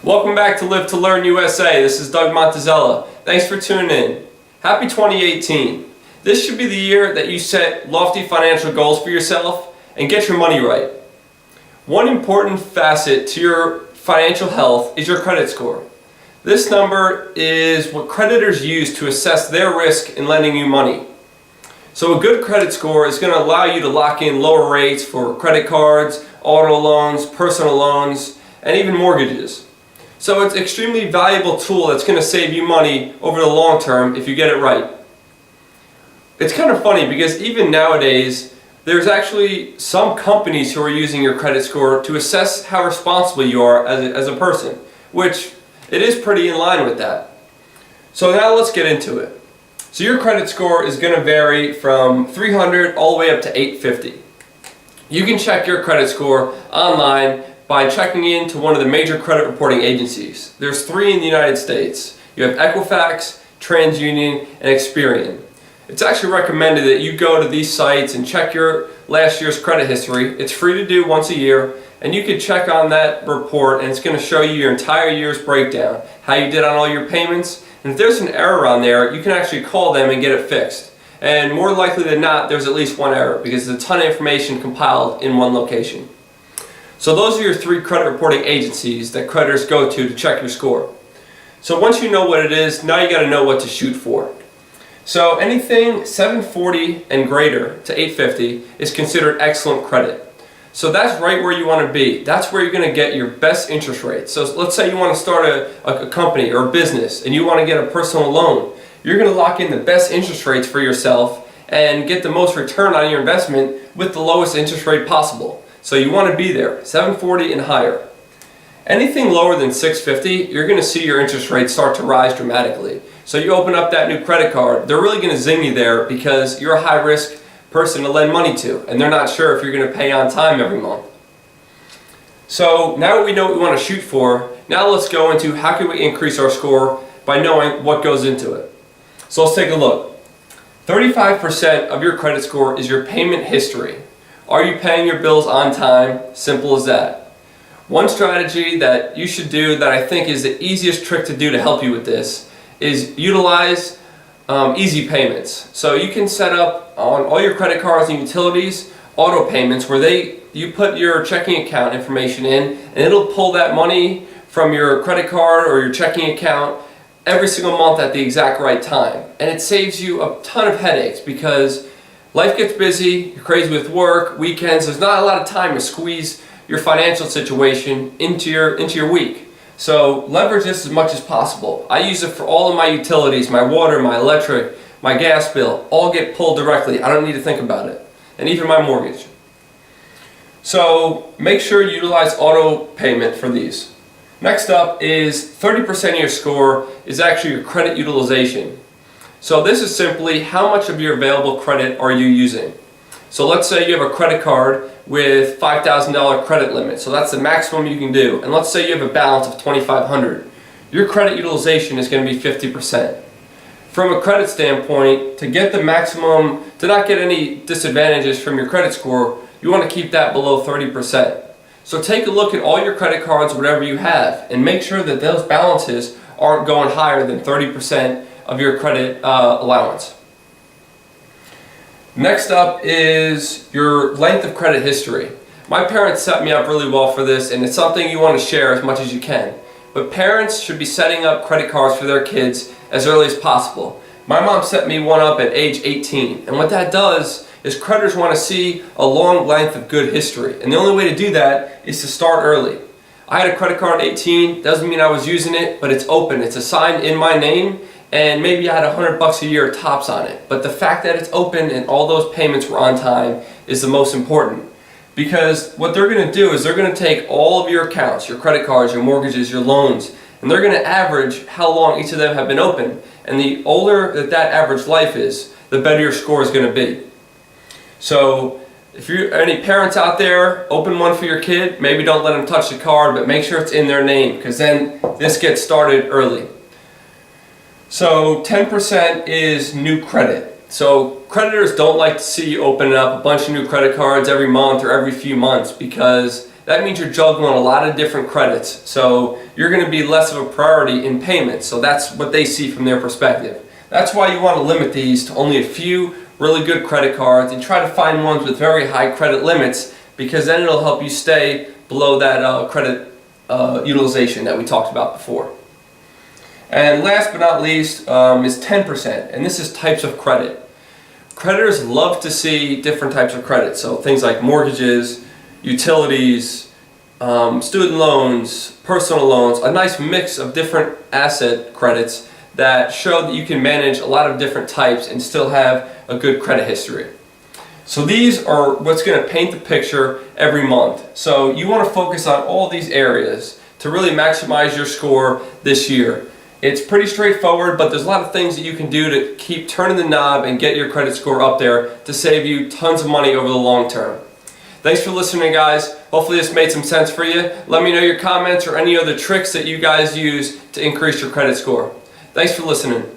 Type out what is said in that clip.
Welcome back to Live to Learn USA. This is Doug Montezella. Thanks for tuning in. Happy 2018. This should be the year that you set lofty financial goals for yourself and get your money right. One important facet to your financial health is your credit score. This number is what creditors use to assess their risk in lending you money. So a good credit score is going to allow you to lock in lower rates for credit cards, auto loans, personal loans, and even mortgages. So it's an extremely valuable tool that's going to save you money over the long term if you get it right. It's kind of funny because even nowadays there's actually some companies who are using your credit score to assess how responsible you are as a person, which it is pretty in line with that. So now let's get into it. So your credit score is going to vary from 300 all the way up to 850. You can check your credit score online by checking into one of the major credit reporting agencies. There's 3 in the United States. You have Equifax, TransUnion, and Experian. It's actually recommended that you go to these sites and check your last year's credit history. It's free to do once a year, and you can check on that report and it's going to show you your entire year's breakdown, how you did on all your payments, and if there's an error on there, you can actually call them and get it fixed. And more likely than not, there's at least one error because there's a ton of information compiled in one location. So those are your 3 credit reporting agencies that creditors go to check your score. So once you know what it is, now you got to know what to shoot for. So anything 740 and greater to 850 is considered excellent credit. So that's right where you want to be. That's where you're going to get your best interest rate. So let's say you want to start a company or a business and you want to get a personal loan. You're going to lock in the best interest rates for yourself and get the most return on your investment with the lowest interest rate possible. So you want to be there, 740 and higher. Anything lower than 650, you're going to see your interest rate start to rise dramatically. So you open up that new credit card, they're really going to zing you there because you're a high risk person to lend money to and they're not sure if you're going to pay on time every month. So now that we know what we want to shoot for, now let's go into how can we increase our score by knowing what goes into it. So let's take a look. 35% of your credit score is your payment history. Are you paying your bills on time? Simple as that. One strategy that you should do that I think is the easiest trick to do to help you with this is utilize easy payments. So you can set up on all your credit cards and utilities auto payments where you put your checking account information in and it'll pull that money from your credit card or your checking account every single month at the exact right time. And it saves you a ton of headaches because life gets busy, you're crazy with work, weekends, there's not a lot of time to squeeze your financial situation into your week. So leverage this as much as possible. I use it for all of my utilities, my water, my electric, my gas bill, all get pulled directly. I don't need to think about it. And even my mortgage. So make sure you utilize auto payment for these. Next up is 30% of your score is actually your credit utilization. So this is simply how much of your available credit are you using. So let's say you have a credit card with $5,000 credit limit. So that's the maximum you can do. And let's say you have a balance of $2,500. Your credit utilization is going to be 50%. From a credit standpoint, to get the maximum, to not get any disadvantages from your credit score, you want to keep that below 30%. So take a look at all your credit cards, whatever you have, and make sure that those balances aren't going higher than 30% of your credit allowance. Next up is your length of credit history. My parents set me up really well for this, and it's something you want to share as much as you can. But parents should be setting up credit cards for their kids as early as possible. My mom set me one up at age 18, and what that does is creditors want to see a long length of good history, and the only way to do that is to start early. I had a credit card at 18, doesn't mean I was using it, but it's open, it's assigned in my name, and maybe I had $100 a year tops on it. But the fact that it's open and all those payments were on time is the most important. Because what they're going to do is they're going to take all of your accounts, your credit cards, your mortgages, your loans, and they're going to average how long each of them have been open. And the older that average life is, the better your score is going to be. So if you're any parents out there, open one for your kid. Maybe don't let them touch the card, but make sure it's in their name because then this gets started early. So 10% is new credit. So creditors don't like to see you open up a bunch of new credit cards every month or every few months because that means you're juggling a lot of different credits. So you're going to be less of a priority in payments. So that's what they see from their perspective. That's why you want to limit these to only a few really good credit cards and try to find ones with very high credit limits, because then it'll help you stay below that credit utilization that we talked about before. And last but not least is 10%, and this is types of credit. Creditors love to see different types of credit, so things like mortgages, utilities, student loans, personal loans, a nice mix of different asset credits that show that you can manage a lot of different types and still have a good credit history. So these are what's going to paint the picture every month. So you want to focus on all these areas to really maximize your score this year. It's pretty straightforward, but there's a lot of things that you can do to keep turning the knob and get your credit score up there to save you tons of money over the long term. Thanks for listening, guys. Hopefully this made some sense for you. Let me know your comments or any other tricks that you guys use to increase your credit score. Thanks for listening.